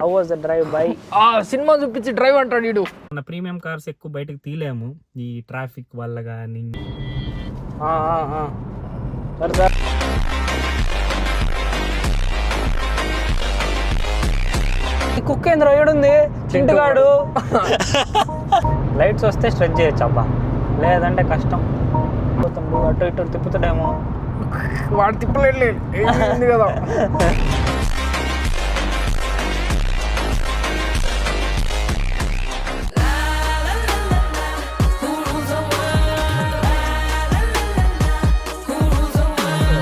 How was the drive by? Cinema చూపించి drive అంటాడు వీడు. మన ప్రీమియం కార్స్ ఎక్కువ బయటకు తీలేము ఈ ట్రాఫిక్ వల్ల కానీ. కుక్క ఏంద్ర ఏడుంది చింటుగాడు. లైట్స్ వస్తే స్ట్రెచ్ చేయొచ్చు అబ్బా, లేదంటే కష్టం. అటు ఇటు తిప్పుతాడేమో. వాడు తిప్పలేదు కదా.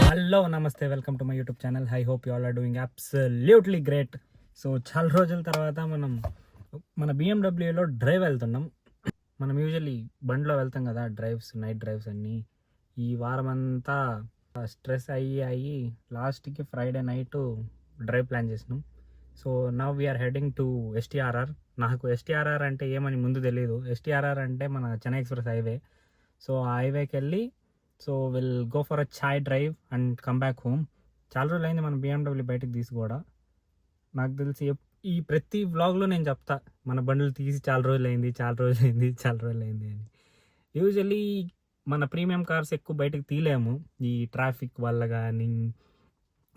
హలో నమస్తే, welcome to my YouTube channel. I hope you all are doing absolutely great. So చాలా రోజుల తర్వాత మనం మన బిఎండబ్ల్యూలో డ్రైవ్ వెళ్తున్నాం. మనం యూజువల్లీ బండిలో వెళ్తాం కదా, డ్రైవ్స్, నైట్ డ్రైవ్స్ అన్నీ. ఈ వారం అంతా స్ట్రెస్ అయ్యి లాస్ట్కి ఫ్రైడే నైట్ డ్రైవ్ ప్లాన్ చేసినాం. So now we are heading to STRR. నాకు ఎస్టీఆర్ఆర్ అంటే ఏమని ముందు తెలియదు. ఎస్టీఆర్ఆర్ అంటే మన చెన్నై ఎక్స్ప్రెస్ హైవే. సో ఆ హైవేకి వెళ్ళి so will go for a chai drive and come back home. చాలా రోజులు అయింది మన బిఎండబ్ల్యూ బయటకు తీసి కూడా. నాకు తెలిసి ఈ ప్రతి వ్లాగ్లో నేను చెప్తా మన బండ్లు తీసి చాలా రోజులు అయింది అని. యూజువల్లీ మన ప్రీమియం కార్స్ ఎక్కువ బయటకు తీలేము ఈ ట్రాఫిక్ వల్ల కానీ.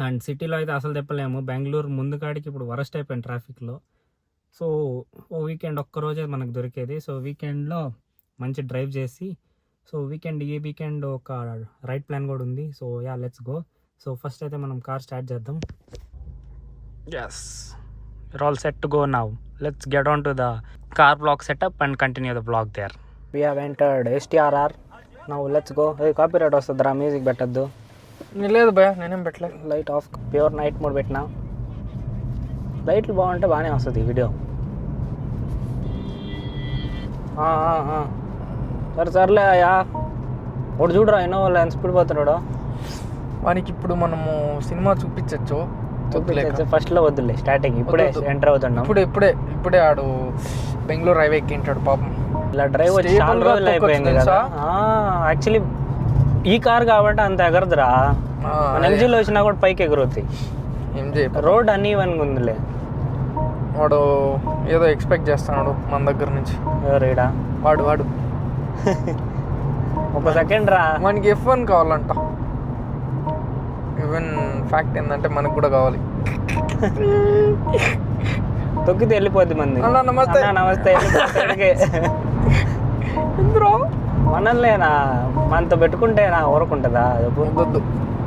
అండ్ సిటీలో అయితే అసలు తెప్పలేము. బెంగళూరు ముందు కాడికి ఇప్పుడు వరస్ట్ అయిపోయింది ట్రాఫిక్లో. సో ఓ వీకెండ్ ఒక్కరోజే మనకు దొరికేది. సో వీకెండ్లో మంచి డ్రైవ్ చేసి, సో ఈ వీకెండ్ ఒక రైడ్ ప్లాన్ కూడా ఉంది. So yeah, let's go. So first అయితే మనం కార్ స్టార్ట్ చేద్దాం. Yes, we're all set to go now. Let's get on to the car vlog setup and continue the vlog there. We have entered STRR. Now let's go. Hey, copyright వస్తుందిరా, music పెట్టద్దు. లేదు భయ, నేనేం పెట్టలేదు. Light of, pure night mode పెట్టినా. లైట్లు బాగుంటే బాగానే వస్తుంది వీడియో. సర్లే అయ్యా, ఒకటి చూడరా, ఎన్నో వాళ్ళు ఎంత స్పీడ్ పోతున్నాడు. వానికి ఇప్పుడు మనము సినిమా చూపించచ్చు. ఫస్ట్ లో వద్దులే, స్టార్టింగ్ ఇప్పుడే ఎంటర్ అవుతున్నాం. ఇప్పుడే ఆడు బెంగళూరు హైవే ఎక్కింటాడు పాపం. ఇలా డ్రైవ్ వచ్చి చాలా రోజులు అయిపోయింది కదా. యాక్చువల్లీ ఈ కార్ కాబట్టి అంత ఎగరదురా. మన ఎంజీలో వచ్చినా కూడా పైకి ఎగురుతుంది. రోడ్ అన్ఈవెన్గా ఉందిలే. వాడు ఏదో ఎక్స్పెక్ట్ చేస్తున్నాడు మన దగ్గర నుంచి. ఎవరీడా వాడు ఒక సెకండ్ రా, మనకి F1 కావాలంట. ఈవెన్ ఫ్యాక్ట్ ఏంటంటే మనకు కూడా కావాలి. తొక్కితే వెళ్ళిపోద్ది మంది. నమస్తే నమస్తే. మనల్లేనా, మనతో పెట్టుకుంటేనా ఊరుకుంటుందా?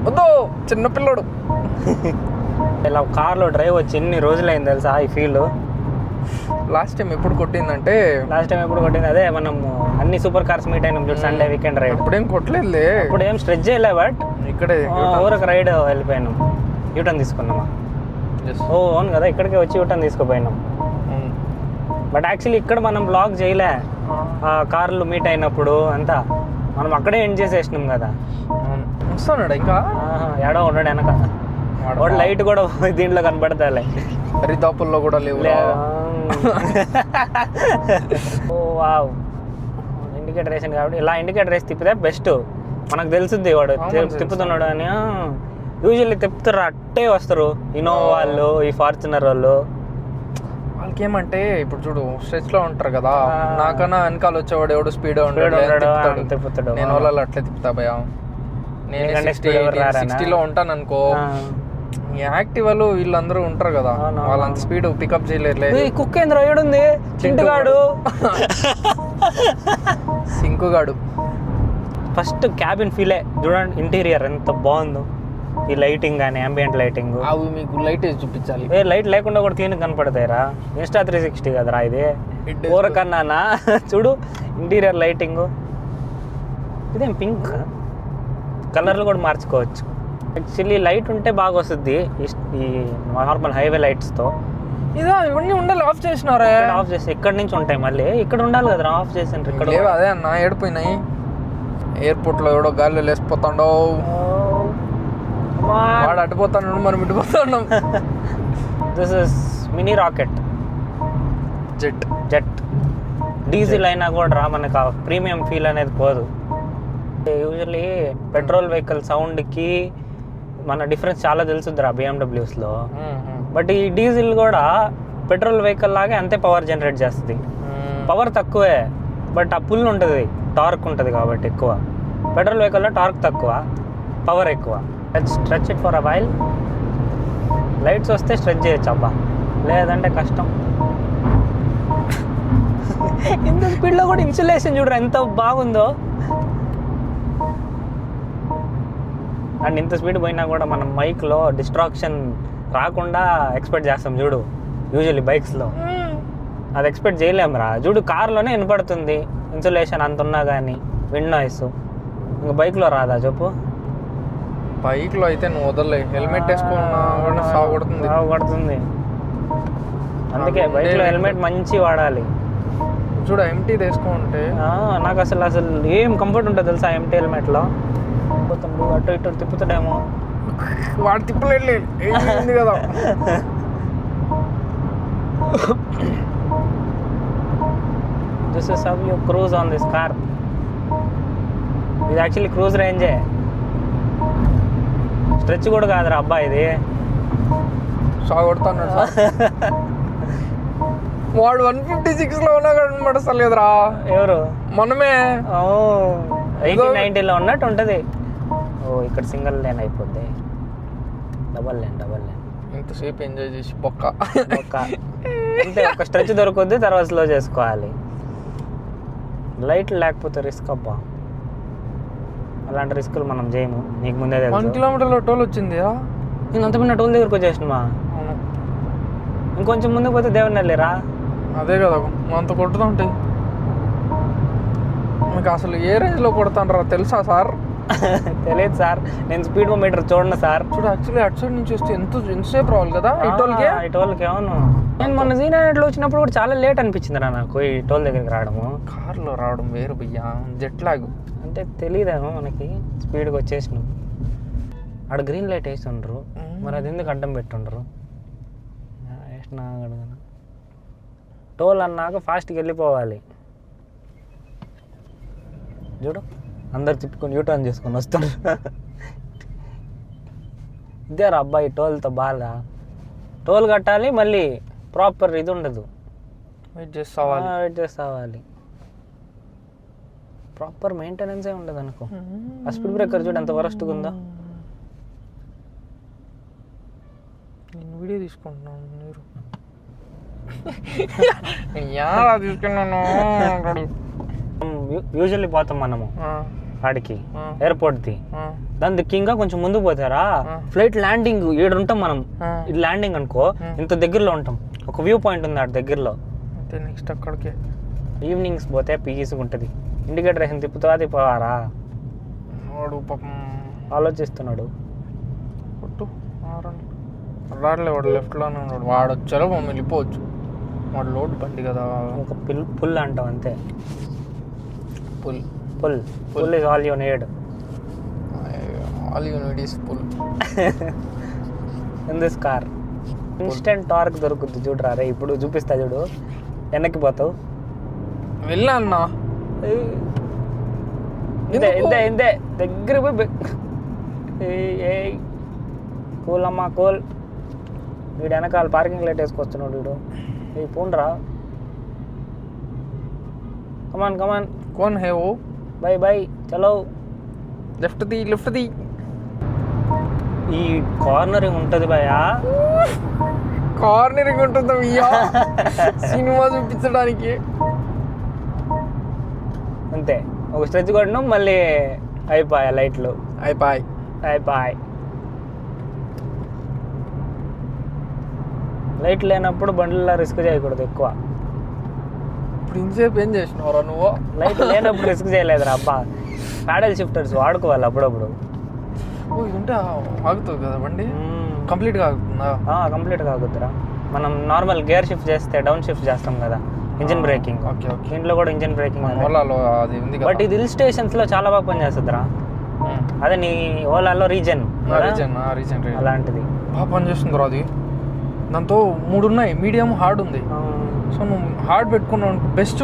వద్దు, చిన్నపిల్లడు. ఇలా కార్లో డ్రైవ్ వచ్చి ఎన్ని రోజులైంది తెలుసా ఈ ఫీల్. లాస్ట్ టైం ఎప్పుడు కొట్టింది అదే మనం అన్ని సూపర్ కార్స్ మీట్ అయినాం చూడు, సండే వీకెండ్ రైడ్. ఇప్పుడేం కొట్టలేదులే, ఇప్పుడు ఏం స్ట్రెచ్ చేయలే. బట్ ఇక్కడే ఊరకు రైడ్ వెళ్ళిపోయినాం, యూటర్న్ తీసుకున్నామా. అవును కదా, ఇక్కడికి వచ్చి యూటర్న్ తీసుకుపోయినాం. బట్ యాక్చువల్లీ ఇక్కడ మనం బ్లాగ్ చేయలే. కార్లు మీట్ అయినప్పుడు అంతా మనం అక్కడే ఎండ్ చేసేసినాం కదా. వస్తున్నాడు ఇంకా, ఏడో ఉన్నాడు వెనక. వాడు లైట్ కూడా దీంట్లో కనపడతాలే, హరిదాపుల్లో కూడా లేవు. ఇండికేటర్ వేసాను కాబట్టి ఇలా ఇండికేటర్ వేసి తిప్పితే బెస్ట్. మనకు తెలుస్తుంది వాడు తిప్పుతున్నాడు అని. యూజువల్లీ తిప్పుతారు, అట్టే వస్తారు ఇన్నోవా వాళ్ళు, ఈ ఫార్చునర్ వాళ్ళు. వాళ్ళకి ఏమంటే ఇప్పుడు చూడు, స్ట్రెచ్ లో ఉంటారు కదా, నాకన్నా వెనకాల వచ్చేవాడు ఎవడు స్పీడ్ తిప్పుతాడు. నేను వాళ్ళు అట్లే తిప్పుతా భయ. నేను 60లో ఉంటాను అనుకో. యాక్టివాలు వీళ్ళందరూ ఉంటారు కదా, వాళ్ళంత స్పీడ్ పికప్ చేయలేరు. కుక్క ఏంద్ర ఏడుంది చింటుగాడు. సింకుగాడు. ఫస్ట్ క్యాబిన్ ఫీలే చూడండి, ఇంటీరియర్ ఎంత బాగుందో. ఈ లైటింగ్ కానీ అంబియంట్ లైటింగ్, అవి మీకు లైట్ వేసి చూపించాలి. లైట్ లేకుండా కూడా క్లీన్ కనపడతాయిరా. ఇన్స్టా 360 కదరా ఇది, ఊరకన్నానా. చూడు ఇంటీరియర్ లైటింగ్. ఇదేం పింక్ కలర్లు కూడా మార్చుకోవచ్చు. యాక్చువల్లీ లైట్ ఉంటే బాగా వస్తుంది ఈ నార్మల్ హైవే లైట్స్తో. ఇవన్నీ ఉండాలి, ఆఫ్ చేసినారా? ఆఫ్ చేసి ఇక్కడ నుంచి ఉంటాయి, మళ్ళీ ఇక్కడ ఉండాలి కదా ఆఫ్ చేసి. ఇక్కడ అదే అన్న ఏడిపోయినాయి. ఎయిర్పోర్ట్లో ఎవడో గాలిలో లేసిపోతాడో, వాడు అడ్డుపోతాడు, మనం ఇటుపోతున్నాం. This is mini rocket jet. Diesel అయినా కూడా మనకు ఆ ప్రీమియం ఫీల్ అనేది పోదు. యూజువల్లీ పెట్రోల్ వెహికల్ సౌండ్కి మన డిఫరెన్స్ చాలా తెలుసుద్దిరా బిఎండబ్ల్యూస్లో. బట్ ఈ డీజిల్ కూడా పెట్రోల్ వెహికల్ లాగే అంతే పవర్ జనరేట్ చేస్తుంది. పవర్ తక్కువే బట్ ఆ పుల్ ఉంటుంది, టార్క్ ఉంటుంది కాబట్టి ఎక్కువ. పెట్రోల్ వెహికల్లో టార్క్ తక్కువ, పవర్ ఎక్కువ. Stretch it for a while. Lights వస్తే స్ట్రెచ్ చేయొచ్చు అబ్బా, లేదంటే కష్టం. ఇంత స్పీడ్లో కూడా ఇన్సులేషన్ చూడరా ఎంత బాగుందో. అండ్ ఇంత స్పీడ్ పోయినా కూడా మనం మైక్లో డిస్ట్రాక్షన్ రాకుండా ఎక్స్పెక్ట్ చేస్తాం చూడు, యూజువల్లీ బైక్స్లో అది ఎక్స్పెక్ట్ చేయలేము రా. చూడు కార్లోనే వినపడుతుంది ఇన్సులేషన్ అంత ఉన్నా కానీ విండ్ నాయిస్, ఇంకా బైక్లో రాదా చెప్పు? బైక్లో అయితే నువ్వు వదలలే, హెల్మెట్ వేసుకున్నా సాగుపడుతుంది. అందుకే బైక్లో హెల్మెట్ మంచి వాడాలి. చూడు ఎంటీ వేసుకుంటే నాకు అసలు ఏం కంఫర్ట్ ఉంటుంది తెలుసా ఎంటీ హెల్మెట్లో. పోతుండు అటు ఇటు తిప్పుతాడేమో, వాడు తిప్పలేదు కదా. This is how you cruise on this car. ఇది యాక్చువల్లీ క్రూజ్ రేంజే, స్ట్రెచ్ కూడా కాదురా అబ్బా ఇది. సాగొడతాడు వాడు 156లో ఉన్నా కనబడలేదురా. ఎవరు? మనమే 80-90లో ఉన్నట్టు ఉంటుంది. ఇక్కడ సింగిల్ లేన్ అయిపోద్ది, డబల్ లేన్. ఇంతసేపు ఎంజాయ్ చేసి బొక్క అంతే. ఒక స్ట్రెచ్ దొరుకుద్ది, తర్వాత స్లో చేసుకోవాలి. లైట్లు లేకపోతే రిస్క్ అబ్బా, అలాంటి రిస్కులు మనం చేయము. నీకు ముందే తెలుసు. 1 కిలోమీటర్లో టోల్ వచ్చింది. నేను అంతకుముందు టోల్ దగ్గరకు వచ్చేసినమా, ఇంకొంచెం ముందుకు పోతే దేవుని వెళ్ళిరా. అదే కదా అంత కొట్టుతుంటాయి. మీకు అసలు ఏ రేంజ్లో కొడతాండ్రా తెలుసా సార్? తెలియదు సార్, నేను స్పీడ్ మీటర్ చూడండి సార్. చూడు యాక్చువల్లీ అటు సైడ్ నుంచి వస్తే ఎంతసేపు రావాలి కదా ఈ టోల్కి. అవును, నేను మొన్న జీనాట్లో వచ్చినప్పుడు కూడా చాలా లేట్ అనిపించింది రా నాకు ఈ టోల్ దగ్గరికి రావడము. కార్లో రావడం వేరు భయ్యా, జెట్ లాగ్. అంటే తెలియదేమో మనకి, స్పీడ్గా వచ్చేసినాం. ఆడ గ్రీన్ లైట్ వేసి ఉండరు, మరి అది ఎందుకు అడ్డం పెట్టుండ్రు? వేసినా టోల్ అన్నాక ఫాస్ట్గా వెళ్ళిపోవాలి. చూడు అందరు తిప్పుకొని యూటర్న్ చేసుకొని వస్తారు. ఇదే రా అబ్బాయి టోల్తో బాగా. టోల్ కట్టాలి, మళ్ళీ ప్రాపర్ ఇది ఉండదు, వెయిట్ చేస్తావాలి. ప్రాపర్ మెయింటెనెన్సే ఉండదు అనుకో. ఆ స్పీడ్ బ్రేకర్ చూడు ఎంత వరస్ట్గా ఉందో. నేను వీడియో తీసుకుంటున్నాను, మీరు ఎలా తీసుకున్నాను? యూజువల్లీ పోతాం మనము ఆడికి ఎయిర్పోర్ట్ది, దాని దిక్కింగా కొంచెం ముందుకు పోతారా ఫ్లైట్ ల్యాండింగ్. ఈడ ఉంటాం మనం, ఇది ల్యాండింగ్ అనుకో, ఇంత దగ్గరలో ఉంటాం. ఒక వ్యూ పాయింట్ ఉంది ఆడ దగ్గరలో. నెక్స్ట్ అక్కడికి ఈవినింగ్స్ పోతే పీస్గా ఉంటుంది. ఇండికేటర్ వేసిన తిప్పుతారా? వాడు పాపం ఆలోచిస్తున్నాడు. రాట్లే, వాడు లెఫ్ట్లోనే ఉన్నాడు. వాడు వచ్చారో మనం వెళ్ళిపోవచ్చు. వాడు లోడ్ బండి కదా. ఒక పుల్ అంటాం అంతే. Pull is all you need. All you need is pull in this car. Instant torque దొరుకుద్ది చూడరా రే. ఇప్పుడు చూపిస్తా చూడు, వెనక్కి పోతావు. వెళ్ళా అన్నా, ఇంతే దగ్గర పోయి కూల్ అమ్మా కూల్. వీడు వెనకాల పార్కింగ్ లైట్ వేసుకొస్తున్నాడు వీడు. పోండ్రా, కమాన్. कौन है वो? బాయ్ చలో. Left the. ఈ కార్నరింగ్ ఉంటుంది భయ్యా, కార్నరింగ్ ఉంటుంది అయ్యా సినిమా చూపించడానికి. అంతే, ఒక స్ట్రెచ్ కొట్టడం మళ్ళీ అయిపోయా లైట్లు. అయిపోయి లైట్ లేనప్పుడు బండ్లలో రిస్క్ చేయకూడదు ఎక్కువ. ఇప్పుడు ఇంతసేపు ఏం చేసినావురా నువ్వు? లైట్ లేనప్పుడు రిస్క్ చేయలేదురా అబ్బా. ప్యాడల్ షిఫ్టర్స్ వాడుకోవాలి అప్పుడప్పుడు. ఇది ఉంటే ఆగుతుంది కదా బండి, కంప్లీట్గా ఆగుతుందా? కంప్లీట్గా ఆగుతుందిరా. మనం నార్మల్ గేర్ షిఫ్ట్ చేస్తే డౌన్ షిఫ్ట్ చేస్తాం కదా, ఇంజిన్ బ్రేకింగ్. దీంట్లో కూడా ఇంజిన్ బ్రేకింగ్ ఉంది. బట్ ఇది హిల్ స్టేషన్స్లో చాలా బాగా పనిచేస్తుందిరా. అదే నీ ఓలాలో రీజన్ అలాంటిది బాగా పనిచేస్తుంది. అది దాంతో 3 ఉన్నాయి, మీడియం హార్డ్ ఉంది. సో నువ్వు హార్డ్ పెట్టుకున్నావు బెస్ట్.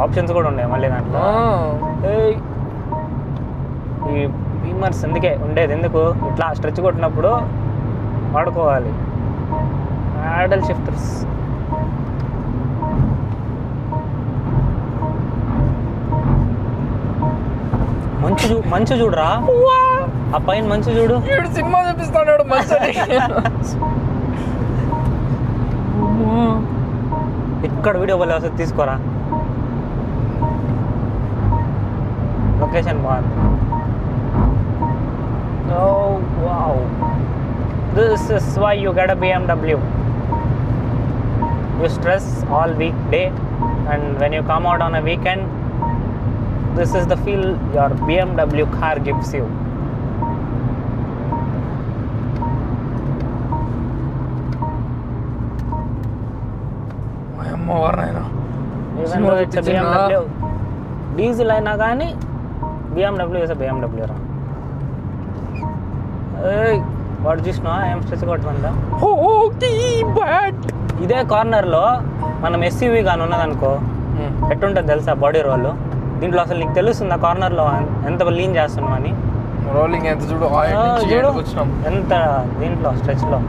ఆప్షన్స్ కూడా ఉన్నాయి మళ్ళీ దాంట్లో. ఈ బీమర్స్ అందుకే ఉండేది, ఎందుకు ఇట్లా స్ట్రెచ్ కొట్టినప్పుడు వాడుకోవాలి. ప్యాడల్ షిఫ్టర్స్. మంచు చూడరా, ఆ పైన మంచు చూడు. సినిమా చూపిస్తాడు మంచి. ఇక్కడ వీడియో వల్ల వస్తుంది, తీసుకోరా. లొకేషన్ బాగుంది. Oh wow, this is why you get a BMW. You stress all weekday, and when you come out on a weekend, this is the feel your BMW car gives you. Even though it's a BMW, diesel అయినా కానీ BMW is a BMW రా. వాడు చూసినా ఏం stretch కొట్టమందా. ఇదే కార్నర్లో మనం SUV కానీ ఉన్నదనుకో ఎట్టుంటుంది తెలుసా బాడీ రోల్. దీంట్లో అసలు నీకు తెలుస్తుంది ఆ కార్నర్లో ఎంత లీన్ చేస్తున్నాం అని. రోలింగ్ ఎంత చూడు, ఎంత దీంట్లో స్ట్రెచ్లో.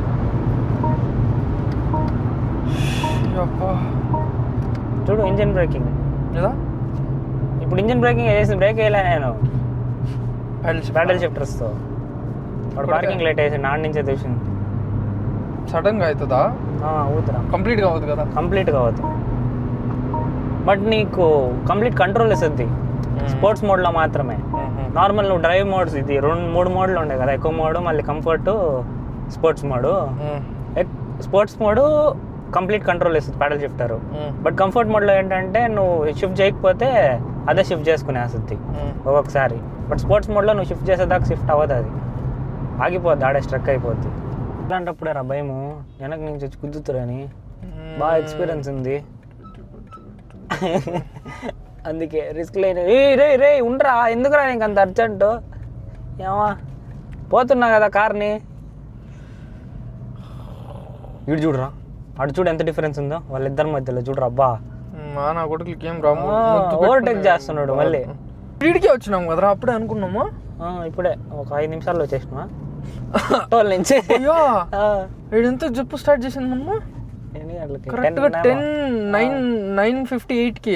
చూడు ఇంజిన్ బ్రేకింగ్. ఇప్పుడు ఇంజిన్ బ్రేకింగ్ వేసి బ్రేక్ వేయలే నేను ప్యాడల్ షిఫ్టర్స్తో. వాడు పార్కింగ్ లైట్ వేసి నాడు నుంచే చూసింది. సడన్గా అవుతుందా? అవుతురా, కంప్లీట్గా అవుతుంది కదా. కంప్లీట్గా అవుతుంది, బట్ నీకు కంప్లీట్ కంట్రోల్ ఇస్తుంది స్పోర్ట్స్ మోడ్లో మాత్రమే. నార్మల్ నువ్వు డ్రైవ్ మోడ్స్ ఇది 2-3 మోడ్లు ఉండే కదా, ఎక్కువ మోడ్, మళ్ళీ comfort, sports mode. Sports mode complete control ఇస్తుంది ప్యాడల్ షిఫ్టర్. బట్ కంఫర్ట్ మోడ్లో ఏంటంటే నువ్వు షిఫ్ట్ చేయకపోతే అదే షిఫ్ట్ చేసుకునేస్తుంది ఒక్కొక్కసారి. బట్ స్పోర్ట్స్ మోడ్లో నువ్వు షిఫ్ట్ చేసేదాకా షిఫ్ట్ అవ్వదు, అది ఆగిపోద్ది, ఆడే స్ట్రక్ అయిపోద్ది. ఇలాంటప్పుడే రా భయము, వెనక నుంచి వచ్చి కుద్దుతురని. బాగా ఎక్స్పీరియన్స్ ఉంది, అందుకే రిస్క్ లేని. రే ఉండరా, ఎందుకురా నీకు అంత అర్జెంటు? ఏమా పోతున్నా కదా కార్ని. ఇటు చూడరా, అటు చూడు ఎంత డిఫరెన్స్ ఉందో వాళ్ళిద్దరి మధ్యలో. చూడరా అబ్బా, నా కొడుకులకి ఏం ఓవర్టేక్ చేస్తున్నాడు మళ్ళీ. వీడికే వచ్చినాం కదరా, అప్పుడే అనుకున్నామా. ఇప్పుడే ఒక 5 నిమిషాల్లో వచ్చేసినా టోల్ నుంచి. ఎంత చెప్పు స్టార్ట్ చేసిందమ్మా? కరెక్ట్గా 9:58కి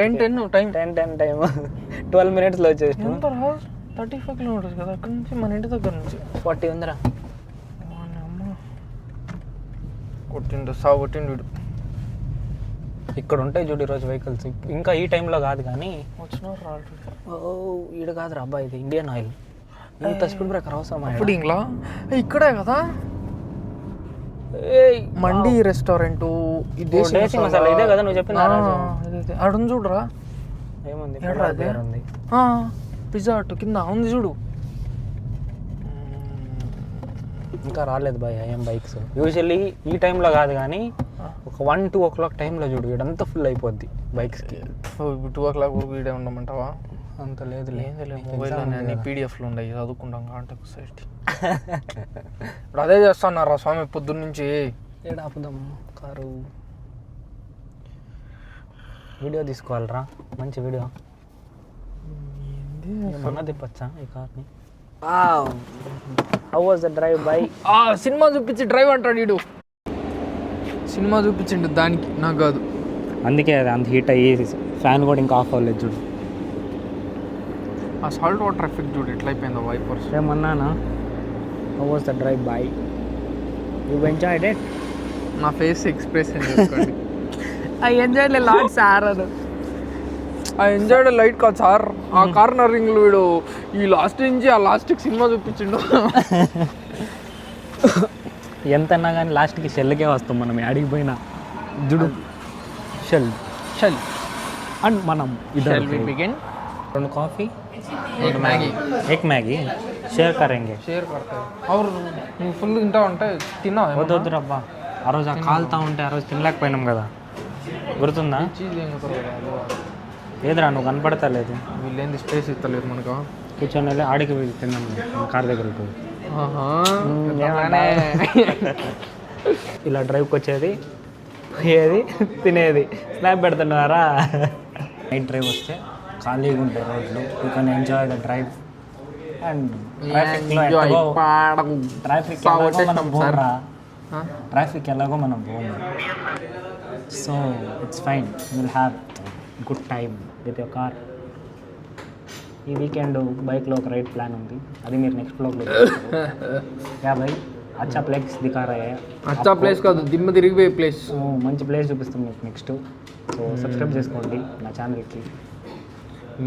10:10 టైం 12 మినిట్స్లో వచ్చేసిన. 35 కిలోమీటర్స్ కదా అక్కడ నుంచి, మన ఇంటి దగ్గర నుంచి. 40 ఉందిరా. కొట్టిండు సాగు కొట్టిండు వీడు. ఇక్కడ ఉంటాయి చూడు ఈరోజు వెహికల్స్, ఇంకా ఈ టైంలో కాదు కానీ వచ్చినారు. ఈడు కాదురా అబ్బా, ఇది ఇండియన్ ఆయిల్. ఇంత స్పీడ్ బ్రేకర్ అవసరమా? ఇప్పుడు ఇంట్లో ఇక్కడే కదా మండి రెస్టారెంట్, దేశీ మసాలా ఇదే కదా నువ్వు చెప్పిన. అడుగు చూడరా, ఏముంది పిజ్జా హట్ కింద ఉంది చూడు. ఇంకా రాలేదు బాయ్ ఏం బైక్స్. యూజువల్లీ ఈ టైంలో కాదు కానీ ఒక 1-2 o'clock టైంలో చూడు, ఇడంతా ఫుల్ అయిపోద్ది బైక్స్కి. 2 o'clock వరకు వీడే ఉండమంటావా? అంత లేదు, మొబైల్లో అన్ని పీడిఎఫ్లు ఉన్నాయి, చదువుకుంటాం కాంటాక్ట్ సొసైటీ. ఇప్పుడు అదే చేస్తున్నారా స్వామి పొద్దున్న నుంచి. ఆపుదాం కారు, వీడియో తీసుకోవాలరా, మంచి వీడియో. ఏమన్నా తిప్పచ్చా ఈ కార్ని? How was the drive by? Cinema చూపించి డ్రైవ్ అంటాడు వీడు. సినిమా చూపించిండు దానికి, నాకు కాదు. అందుకే అది అంత హీట్ అయ్యి ఫ్యాన్ కూడా ఇంకా ఆఫ్ అవ్వలేదు చూడు. ఆ సాల్ట్ వాటర్ ఎఫెక్ట్ చూడు ఎట్లా అయిపోయిందో వైపర్స్. ఏమన్నానా? How was the drive by? You enjoyed it? నా ఫేస్ ఎక్స్ప్రెషన్ చూసుకోండి. I enjoyed a lot sir. I enjoyed light కాదు సార్. ఆ కార్నరింగ్ వీడు ఈ లాస్ట్ నుంచి ఆ లాస్ట్కి సినిమా చూపించిండు. ఎంతన్నా కానీ లాస్ట్కి షెల్కే వస్తాం మనం యాడికి పోయినా. జుడు షెల్ అండ్ మనం ఇద్దరు 2 కాఫీ, 1 मैगी, 1 मैगी షేర్ కరేంగే. షేర్ కడతాయి. और నువ్వు ఫుల్ తింటా ఉంటే తిన్నావు? వద్దు రబ్బా, ఆ రోజు కాలుతా ఉంటే ఆ రోజు తినలేకపోయినాం కదా, గుర్తుందా? చీజ్ తింగుతారు కదా. ఏదిరా నువ్వు కనపడతలేదు. వీళ్ళేంది స్పేస్ ఇస్తలేదు మనకు. కూర్చొని వెళ్ళి ఆడికి వెళ్ళి తిన్నాం కార్ దగ్గరికి పోయి. ఇలా డ్రైవ్కి వచ్చేది, పోయేది, తినేది, స్నాప్ పెడుతున్నారా? నైట్ డ్రైవ్ వస్తే ఖాళీగా ఉంటాయి రోడ్లు, you can enjoy the drive. And ట్రాఫిక్లో ట్రాఫిక్ ఎలాగో మనం పోము, so it's fine, will have good time with your car. ఈ వీకెండ్ బైక్లో ఒక రైడ్ ప్లాన్ ఉంది, అది మీరు నెక్స్ట్ బ్లాగ్లో యా బై. అచ్చా ప్లేస్ దిఖారా, అచ్చా ప్లేస్ కాదు, దిమ్మ తిరిగిపోయే ప్లేస్. మంచి ప్లేస్ చూపిస్తాం మీకు నెక్స్ట్. సో సబ్స్క్రైబ్ చేసుకోండి నా ఛానల్కి.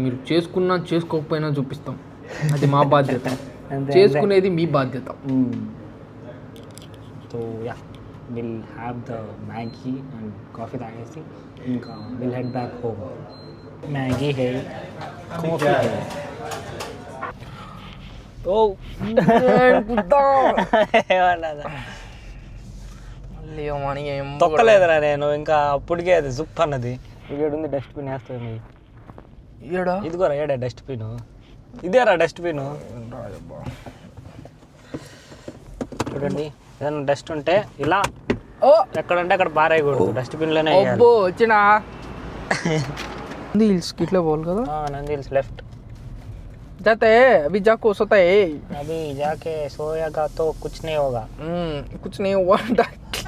మీరు చేసుకున్నా చేసుకోకపోయినా చూపిస్తాం, అది మా బాధ్యత. చేసుకునేది మీ బాధ్యత. So yeah, will have the Maggi and coffee తాగేసి ఇంకా will head back home. Maggi హే, కాఫీ హే. ఓ తొక్కలేదురా నేను ఇంకా, అప్పటికే అది జుప్ అన్నది. ఇక్కడ ఉంది డస్ట్బిన్, వేస్తుంది ఇదిగోరా, ఏడా డస్ట్బిన్, ఇదేరా డస్ట్బిన్. చూడండి, ఏదైనా డస్ట్ ఉంటే ఇలా ఎక్కడంటే అక్కడ పారేయకూడదు, డస్ట్బిన్లోనే వచ్చినా. నంది హిల్స్ ఇట్లా పోవాలి కదా. నంది హిల్స్ లెఫ్ట్ जाते हैं अभी जाको सोता है, अभी जाके सोएगा तो कुछ नहीं होगा. कुछ नहीं हुआ,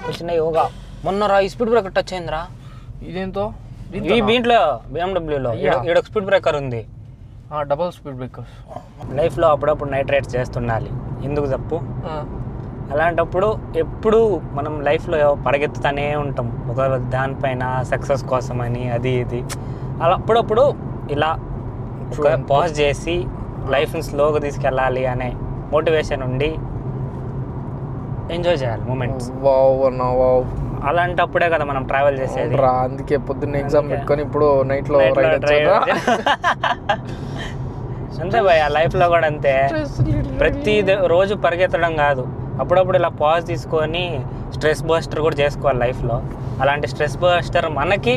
कुछ नहीं होगा. మొన్న రా ఈ స్పీడ్ బ్రేకర్ టచ్ అయిందిరా. ఇదేంతో ఈ దీంట్లో BMW ఈడ స్పీడ్ బ్రేకర్ ఉంది, డబుల్ స్పీడ్ బ్రేకర్స్. లైఫ్లో అప్పుడప్పుడు నైట్ రైడ్స్ చేస్తుండాలి, ఎందుకు తప్పు. అలాంటప్పుడు ఎప్పుడు మనం లైఫ్లో పరిగెత్తుతూనే ఉంటాం ఒక దానిపైన, సక్సెస్ కోసం అని, అది ఇది. అలా అప్పుడప్పుడు ఇలా పాజ్ చేసి లైఫ్ని స్లోగా తీసుకెళ్ళాలి అనే మోటివేషన్ ఉండి ఎంజాయ్ చేయాలి మూమెంట్స్. అలాంటప్పుడే కదా మనం ట్రావెల్ చేసేది. అందుకే పొద్దున్న ఎగ్జామ్ పెట్టుకొని ఇప్పుడు నైట్లో అంతే భయ్, లైఫ్లో కూడా అంతే. ప్రతి రోజు పరిగెత్తడం కాదు, అప్పుడప్పుడు ఇలా పాజ్ తీసుకొని స్ట్రెస్ బస్టర్ కూడా చేసుకోవాలి లైఫ్లో. అలాంటి స్ట్రెస్ బస్టర్ మనకి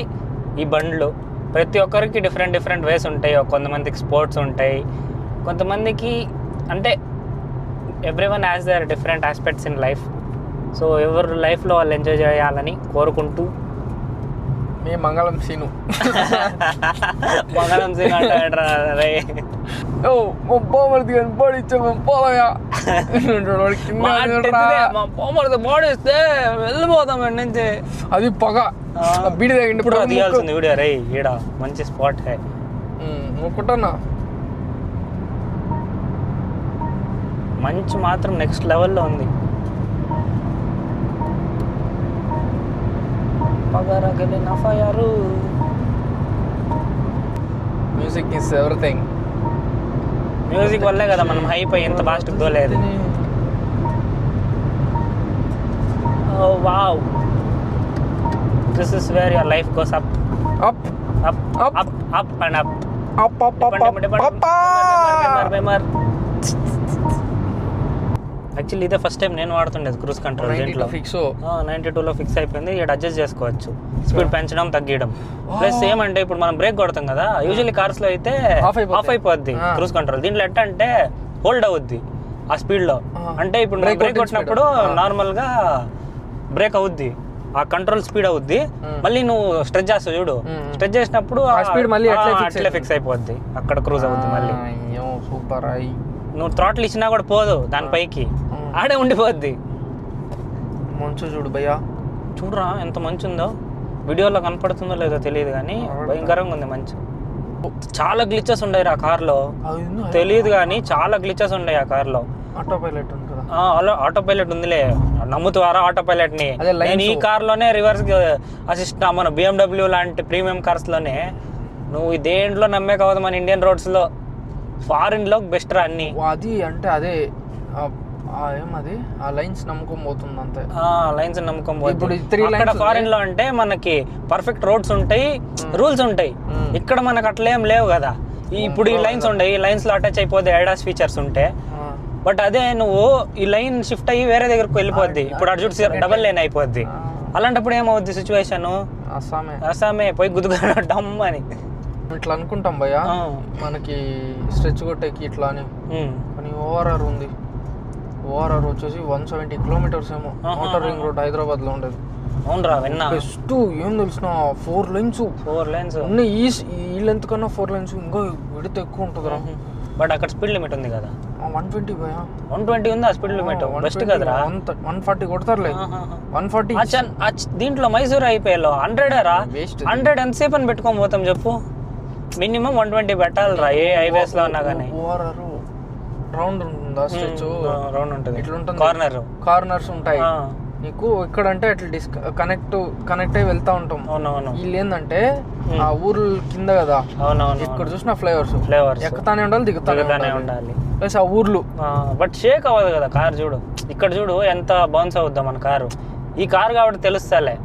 ఈ బండ్లు. ప్రతి ఒక్కరికి డిఫరెంట్ వేస్ ఉంటాయి. కొంతమందికి స్పోర్ట్స్ ఉంటాయి, కొంతమందికి అంటే everyone has their different aspects in life. So ఎవరు లైఫ్లో వాళ్ళు ఎంజాయ్ చేయాలని కోరుకుంటూ మీ మంగళం సీను అంటే బాడీ ఇస్తే వెళ్ళిపోతాం నుంచి. అది పొగ బీడి ఇప్పుడు తీయాల్సింది వీడియో రే, ఈడ మంచి స్పాట్ హై అనుకుంటున్నా. మంచి మాత్రం నెక్స్ట్ లెవెల్లో ఉంది. Music is everything. మ్యూజిక్ వల్లే కదా మనం హైప్ అయ్యి ఇంత ఫాస్ట్ పోలేదు. Oh wow, this is where your life goes up up up up up up and up up up up. Actually ఇదే ఫస్ట్ టైం నేను వాడుతుండేది క్రూజ్ కంట్రోల్. దీంట్లో 92లో ఫిక్స్ అయిపోయింది. ఇక్కడ అడ్జస్ట్ చేసుకోవచ్చు, స్పీడ్ పెంచడం తగ్గడం. ప్లస్ ఏమంటే ఇప్పుడు మనం బ్రేక్ కొడతాం కదా, యూజువల్లీ కార్స్లో అయితే ఆఫ్ అయిపోద్ది క్రూజ్ కంట్రోల్. దీంట్లో ఎట్లా అంటే హోల్డ్ అవుద్ది ఆ స్పీడ్లో. అంటే ఇప్పుడు బ్రేక్ కొట్టినప్పుడు నార్మల్గా బ్రేక్ అవుద్ది, ఆ కంట్రోల్ స్పీడ్ అవుద్ది. మళ్ళీ నువ్వు స్ట్రెచ్ చేస్తావు చూడు, స్ట్రెచ్ చేసినప్పుడు స్పీడ్ మళ్ళీ అట్లే ఫిక్స్ అయిపోద్ది, అక్కడ క్రూజ్ అవుద్ది. మళ్ళీ సూపర్. నువ్వు థ్రాటిల్ ఇచ్చినా కూడా పోదు దానిపైకి, ఆడే ఉండిపోద్ది. మంచు చూడు భయ్యా, చూడరా ఎంత మంచి ఉందో. వీడియోలో కనపడుతుందో లేదో తెలియదు కానీ భయంకరంగా ఉంది మంచు. చాలా గ్లిచెస్ ఉన్నాయి ఆ కార్లో, తెలియదు కానీ చాలా గ్లిచెస్ ఉన్నాయి ఆ కార్లో. ఆటో పైలట్ ఉంది కదా, ఆటో పైలట్ ఉందిలే, నమ్ముతారా ఆటో పైలట్ ని? నేను ఈ కార్లోనే రివర్స్ అసిస్ట్, మన BMW లాంటి ప్రీమియం కార్స్ లోనే నువ్వు దేంట్లో నమ్మే కావద్దు. మన ఇండియన్ రోడ్స్ లో, ఫారిన్ లో బెస్ట్ రా అన్ని. అది అంటే అదే ఏమది ఆ లైన్స్ నమ్ముకొని పోతుంది అంతే. లైన్స్ నమ్ముకొని పోతుంది. ఇక్కడ ఫారిన్ లో అంటే మనకి పర్ఫెక్ట్ రోడ్స్ ఉంటాయి, రూల్స్ ఉంటాయి. ఇక్కడ మనకు అట్లేం లేవు కదా. ఇప్పుడు ఈ లైన్స్ ఉంటాయి, ఈ లైన్స్ లో అటాచ్ అయిపోతే ఐడాస్ ఫీచర్స్ ఉంటాయి. బట్ అదే నువ్వు ఈ లైన్ షిఫ్ట్ అయ్యి వేరే దగ్గరకు వెళ్ళిపోద్ది, ఇప్పుడు అటు చూసి డబల్ లైన్ అయిపోద్ది. అలాంటప్పుడు ఏమవుద్ది సిచ్యువేషన్, అస్సామే పోయి గుద్దుగా డమ్ అని ఇట్లా అనుకుంటాం భయ్యా, మనకి స్ట్రెచ్ కొట్టేకి ఇట్లా అని. కానీ ఓఆర్ఆర్ ఉంది, ఓఆర్ఆర్ వచ్చేసి 170 కిలోమీటర్స్ ఏమో, మోటార్ రింగ్ రోడ్ హైదరాబాద్ లో ఉండేది. అవునరా విన్నా. బెస్ట్ ఏం తెలిసిన 4 lanes ఉన్నాయి. ఈ లెంత్ కన్నా 4 lanes ఇంకా విడత ఎక్కువ ఉంటుందిరా. బట్ అక్కడ స్పీడ్ లిమిట్ ఉంది కదా. 120 భయ 120 ఉంది ఆ స్పీడ్ లిమిట్ బెస్ట్ కదరా 140 కొడతారులే 140 దీంట్లో మైసూర్ అయిపోయాలో 100 రా వేస్ట్ 100 ఎంతసేపు అని పెట్టుకొని పోతాం చెప్పు మినిమం 120 పెట్టాలిరా ఏ హైవేస్ లో ఉన్నా కానీ ఓఆర్ఆర్ రౌండ్ ఉంటుందా స్ట్రెచ్ రౌండ్ ఉంటుంది ఇట్లా ఉంటుంది కార్నర్స్ ఉంటాయి నీకు ఇక్కడ అంటే అట్లా కనెక్ట్ అయి వెళ్తా ఉంటాం. అవునవును వీళ్ళు ఏంటంటే ఆ ఊరు కింద కదా అవునవును ఇక్కడ చూసిన ఫ్లేవర్స్ ఎక్కుతానే ఉండాలి దిగుతానే ఉండాలి ప్లస్ ఆ ఊర్లు బట్ షేక్ అవ్వదు కదా కార్ చూడు ఇక్కడ చూడు ఎంత బౌన్స్ అవుద్దా మన కారు ఈ కార్ కాబట్టి తెలుస్తాలే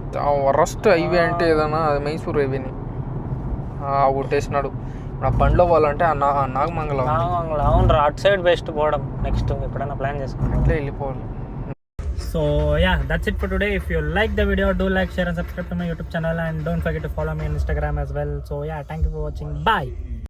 వరస్ట్ హైవే అంటే ఏదైనా మైసూర్ హైవేని కొట్టేసినాడు. నా బండ్లో పోవాలంటే నాగమంగళం అవునరా అటు సైడ్ బెస్ట్ పోవడం నెక్స్ట్ ఎప్పుడైనా ప్లాన్ చేసుకుంటాం అట్లే వెళ్ళిపోవాలి. So yeah, that's it for today. If you like the video, do like, share and subscribe to my YouTube channel, and don't forget to follow me on Instagram as well. So yeah, thank you for watching. Bye.